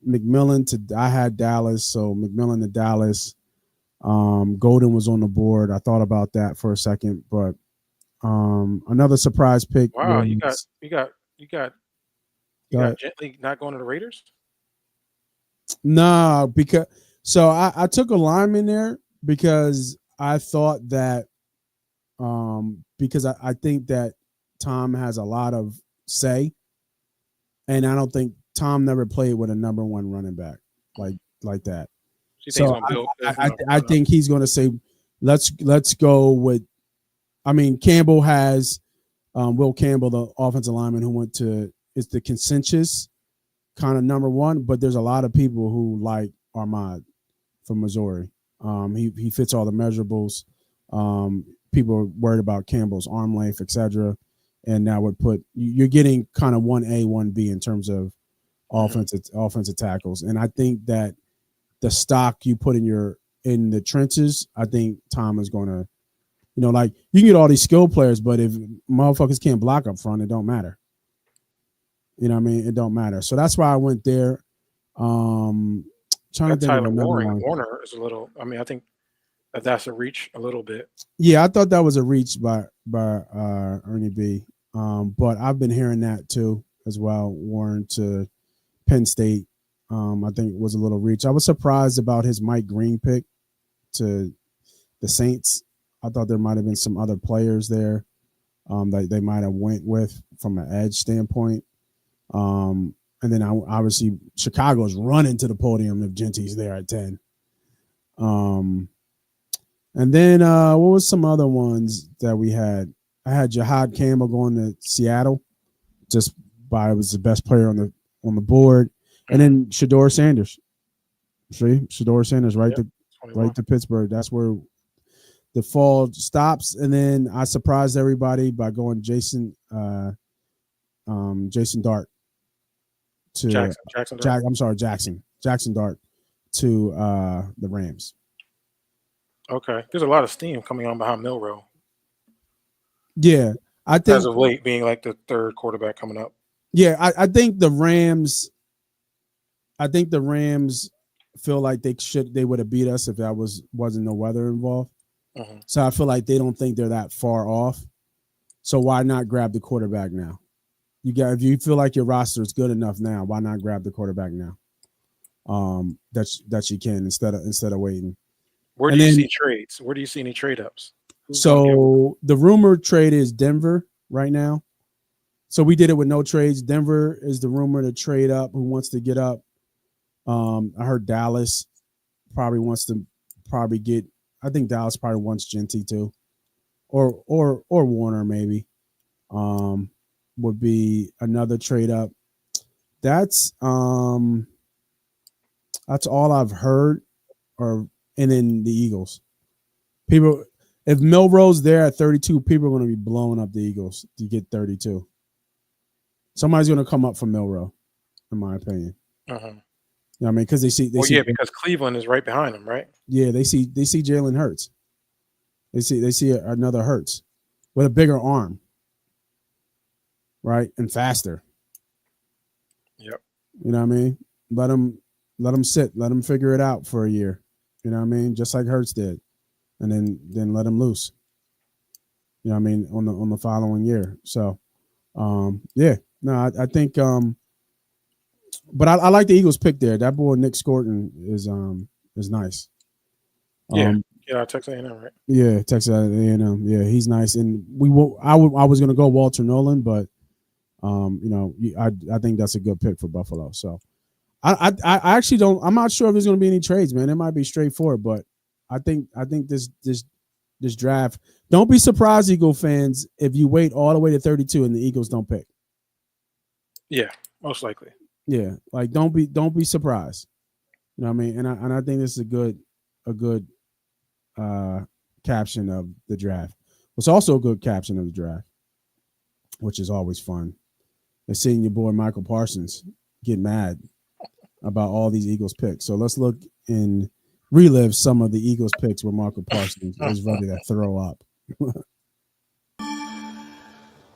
McMillan I had Dallas, so McMillan to Dallas. Golden was on the board. I thought about that for a second, but another surprise pick. Wow, you got Gently not going to the Raiders? No, because I took a lineman there because I thought that because I think that Tom has a lot of say, and I don't think Tom never played with a number one running back like that. So I think he's going to say, let's go with. I mean, Campbell has Will Campbell, the offensive lineman who went to. It's the consensus kind of number one, but there's a lot of people who like Ahmad from Missouri. He fits all the measurables. People are worried about Campbell's arm length, etc. And that would put you're getting kind of 1A, 1B in terms of offensive tackles. And I think that the stock you put in the trenches, I think Tom is going to, like you can get all these skill players, but if motherfuckers can't block up front, it don't matter. You know what I mean? It don't matter. So that's why I went there. Trying to think of another one. Warner is a little. I mean, I think that's a reach a little bit. Yeah, I thought that was a reach by Ernie B. But I've been hearing that too as well. Warren to Penn State, I think was a little reach. I was surprised about his Mike Green pick to the Saints. I thought there might have been some other players there. that they might have went with from an edge standpoint. And then obviously Chicago's running to the podium if Genty's there at 10. And then what was some other ones that we had? I had Jahad Campbell going to Seattle, just by it was the best player on the board, and then Shedeur Sanders. See, Shedeur Sanders right to Pittsburgh. That's where the fall stops, and then I surprised everybody by going Jason Dart to Jackson Dart to the Rams. Okay, there's a lot of steam coming on behind Milroe. Yeah, I think as of late being like the third quarterback coming up. Yeah, I think the Rams. I think the Rams feel like they would have beat us if that wasn't no weather involved. Mm-hmm. So I feel like they don't think they're that far off. So why not grab the quarterback now? If you feel like your roster is good enough now, why not grab the quarterback now? That you can instead of waiting. Where do you see trades? Where do you see any trade ups? So the rumored trade is Denver right now. So we did it with no trades. Denver is the rumor to trade up. Who wants to get up? I heard Dallas probably wants to get. I think Dallas probably wants Genty too, or Warner maybe. Would be another trade up. That's all I've heard. And then the Eagles. People, if Milroe's there at 32, people are going to be blowing up the Eagles to get 32. Somebody's going to come up for Milroe, in my opinion. Uh-huh. You know what I mean? Because they see. Because Cleveland is right behind them, right? Yeah, they see Jalen Hurts. They see another Hurts with a bigger arm, right, and faster. Yep. You know what I mean? Let them sit. Let them figure it out for a year. You know what I mean? Just like Hurts did, and then let him loose. You know what I mean? On the following year. So, yeah. No, I think. But I like the Eagles pick there. That boy Nick Scorton is nice. Texas A&M, right? Yeah, Texas A&M. Yeah, he's nice. And I was gonna go Walter Nolan, but I think that's a good pick for Buffalo. So I actually don't. I'm not sure if there's gonna be any trades, man. It might be straightforward, but I think this draft. Don't be surprised, Eagle fans, if you wait all the way to 32 and the Eagles don't pick. Yeah, most likely. Yeah, like don't be surprised. You know what I mean? And I think this is a good caption of the draft. It's also a good caption of the draft, which is always fun. And seeing your boy Michael Parsons get mad about all these Eagles picks. So let's look and relive some of the Eagles picks where Michael Parsons is ready to throw up.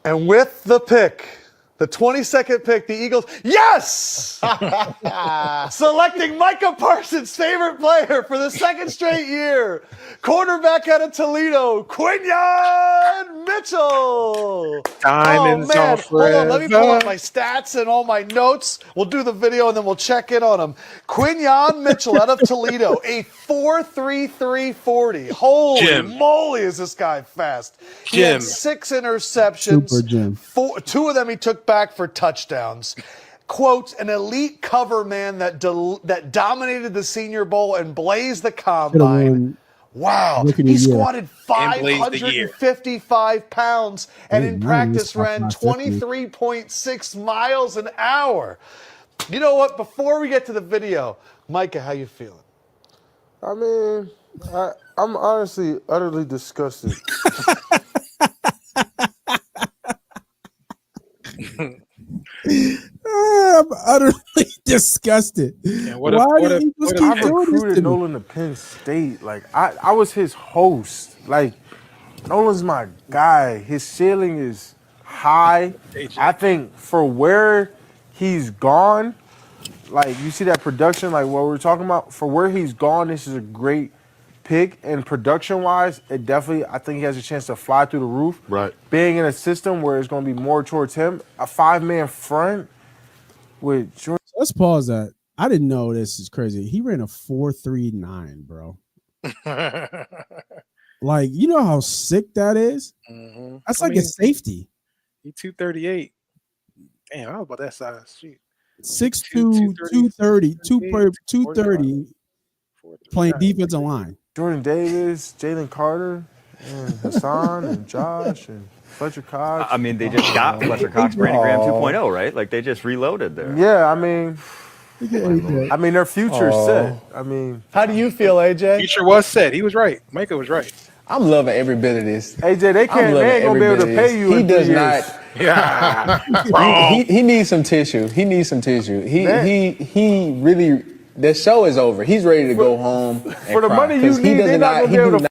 And with the pick, the 22nd pick, the Eagles, yes! Selecting Micah Parsons' favorite player for the second straight year, quarterback out of Toledo, Quinyon Mitchell. Diamonds man, hold on, let me pull up forever. my stats and all my notes. We'll do the video and then we'll check in on him. Quinyon Mitchell out of Toledo, a 4.33 40. Holy moly, is this guy fast. He had 6 interceptions. Super Jim. 2 of them he took back for touchdowns. Quote, an elite cover man that dominated the Senior Bowl and blazed the combine. Wow. He squatted 555 pounds and in practice ran 23.6 miles an hour. You know what? Before we get to the video, Micah, how you feeling? I mean, I'm honestly utterly disgusted. I'm utterly disgusted. Why do Eagles keep doing this to Nolan to Penn State. Like I was his host. Like Nolan's my guy. His ceiling is high. I think for where he's gone, like you see that production, like what we're talking about. For where he's gone, this is a great pick. And production-wise, it definitely, I think he has a chance to fly through the roof. Right. Being in a system where it's going to be more towards him, a 5-man front with Jordan. Let's pause that. I didn't know this is crazy. He ran a 4.39, bro. Like, you know how sick that is? Mm-hmm. That's like a safety. He 238. Damn, I was about that size. Shoot. 6'2", 230, 230 playing defensive line. Jordan Davis, Jalen Carter, and Hassan and Josh and Fletcher Cox. I mean, they just got Fletcher Cox, Brandon Graham 2.0, right? Like they just reloaded there. Yeah, I mean, their future's set. I mean, How do you feel, AJ? Future was set. He was right. Micah was right. I'm loving every bit of this. AJ, they ain't gonna be able to pay you. He in does 3 not. years. Yeah. He needs some tissue. He needs some tissue. He really. The show is over. He's ready to go home. For the money you need, they're not gonna be able to.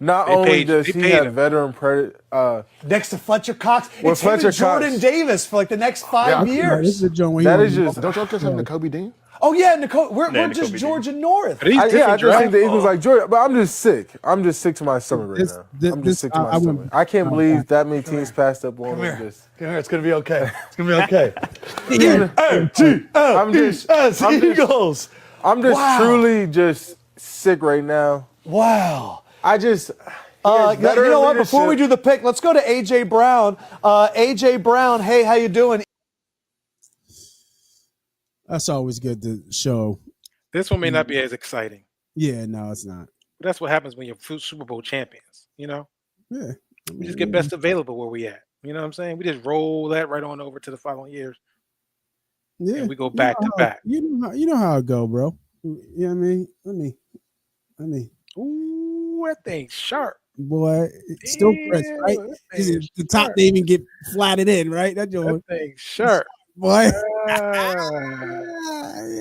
Not only does he have veteran next to Fletcher Cox, it's him and Jordan Davis for like the next 5 years. This is the joint that is just. Don't y'all just have Nakobe Dean? Oh yeah, Nicole. We're just Georgia North. But he's I different just think the draft. Eagles like Georgia, but I'm just sick. I'm just sick to my stomach right now. I'm just sick to my stomach. I can't believe that many teams passed up on this. Come here. It's gonna be okay. It's gonna be okay. Eagles. I'm just truly just sick right now. Wow. I just. You know what? Before we do the pick, let's go to AJ Brown. AJ Brown, hey, how you doing? That's always good to show. This one may not be as exciting. Yeah, no, it's not. But that's what happens when you're Super Bowl champions, you know? Yeah. We just get best available where we at. You know what I'm saying? We just roll that right on over to the following years. Yeah. And we go back to back. You know how it go, bro. You know what I mean? Let me. Ooh, that thing's sharp. Boy, it's still crisp, right? The top didn't even get flattened in, right? That thing's sharp. Boy. You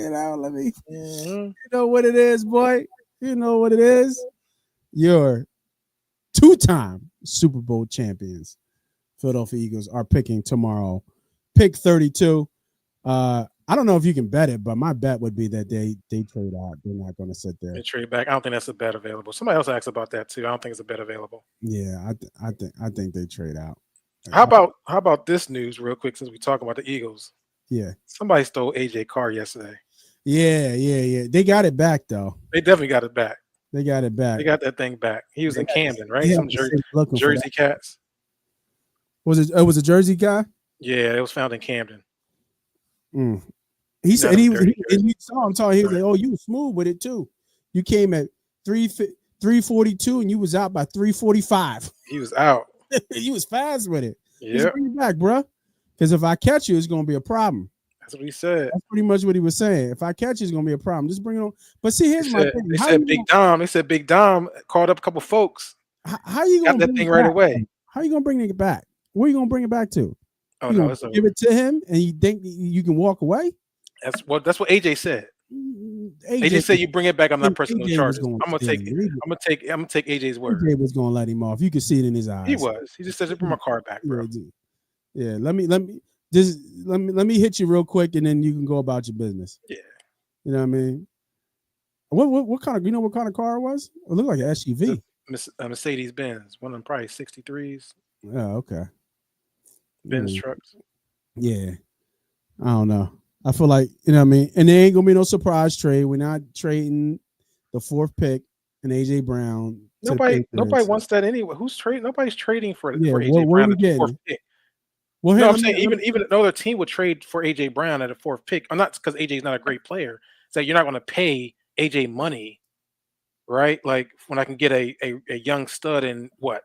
know, let me. You know what it is, boy. You know what it is. Your 2-time Super Bowl champions, Philadelphia Eagles, are picking tomorrow. Pick 32. I don't know if you can bet it, but my bet would be that they trade out. They're not going to sit there. They trade back. I don't think that's a bet available. Somebody else asked about that too. I don't think it's a bet available. Yeah, I think they trade out. How about this news real quick since we talk about the Eagles? Yeah. Somebody stole AJ Carr yesterday. Yeah. They got it back though. They definitely got it back. They got it back. They got that thing back. He was in Camden, right? Yeah, Some Jersey Cats. Was it a Jersey guy? Yeah, it was found in Camden. He said he saw him talking. He was like, "Oh, you were smooth with it too. You came at 3:42 and you was out by 3:45. He was out. He was fast with it. Yeah, bring it back, bro. Because if I catch you, it's gonna be a problem." That's what he said. That's pretty much what he was saying. If I catch you, it's gonna be a problem. Just bring it on. But see, here's my thing. They said Big Dom called up a couple folks. How you gonna got that thing right away? How you gonna bring it back? Where you gonna bring it back to? Oh you no, it's give it to him, and you think you can walk away? That's what AJ said. AJ said you bring it back. I'm not pressing no charges. I'm gonna take AJ's word. AJ was gonna let him off. You could see it in his eyes. He was. He just said, "Bring my card back, bro." Yeah. Let me hit you real quick, and then you can go about your business. Yeah. You know what I mean? What kind of what kind of car it was? It looked like an SUV. Mercedes Benz. One of them probably 63s. Oh, okay. Benz trucks. Yeah. I don't know. I feel like, you know what I mean? And there ain't going to be no surprise trade. We're not trading the 4th pick and AJ Brown. Nobody wants that anyway. Who's trading? Nobody's trading for AJ Brown at the 4th pick. Well, no, I'm saying even another team would trade for AJ Brown at a 4th pick. I'm not because AJ's not a great player. It's like you're not going to pay AJ money, right? Like when I can get a young stud in what?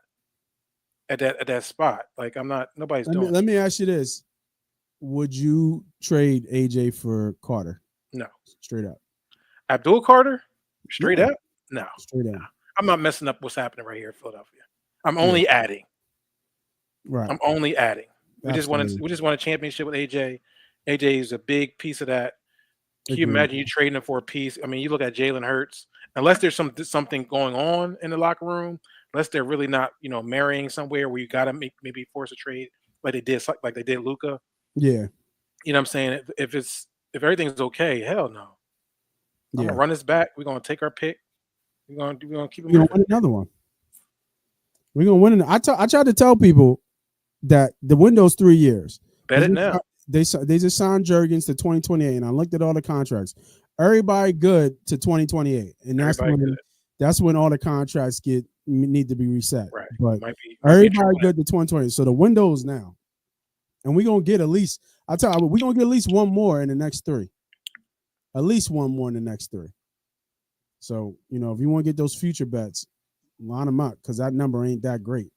At that spot. Like I'm not nobody's doing. Let me ask you this. Would you trade AJ for Carter? No. Straight up. Abdul Carter? Straight up? No. Straight up. I'm not messing up what's happening right here in Philadelphia. I'm only adding. Right. I'm only adding. We just want a championship with AJ. AJ is a big piece of that. Can you imagine you trading him for a piece? I mean, you look at Jalen Hurts, unless there's something going on in the locker room, unless they're really not, marrying somewhere where you gotta maybe force a trade like they did Luka. Yeah. You know what I'm saying? If everything's okay, hell no. I'm gonna run this back. We're gonna take our pick. We're gonna keep him. We're gonna win another one. We're gonna win. I tried to tell people that the window's 3 years. Bet it now. They just signed Jurgens to 2028, and I looked at all the contracts. Everybody good to 2028, and that's when all the contracts need to be reset. Right. But might be everybody good to 2020. So the window's now. And we're gonna get at least, I'll tell you, we're gonna get at least one more in the next 3. At least one more in the next 3. So, if you want to get those future bets, line them up because that number ain't that great.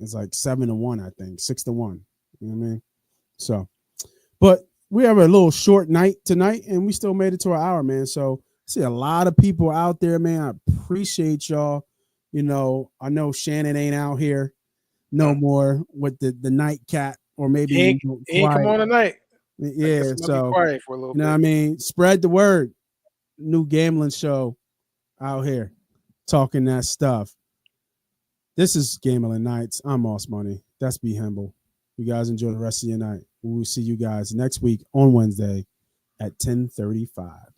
It's like 7-1, I think, 6-1. You know what I mean? So, but we have a little short night tonight, and we still made it to an hour, man. So I see a lot of people out there, man. I appreciate y'all. I know Shannon ain't out here no more with the nightcap, or maybe he ain't come on tonight. Yeah, so be quiet for a little bit. what I mean? Spread the word. New gambling show out here talking that stuff. This is Gambling Nights. I'm Moss Money. That's Be Humble. You guys enjoy the rest of your night. We will see you guys next week on Wednesday at 10:35.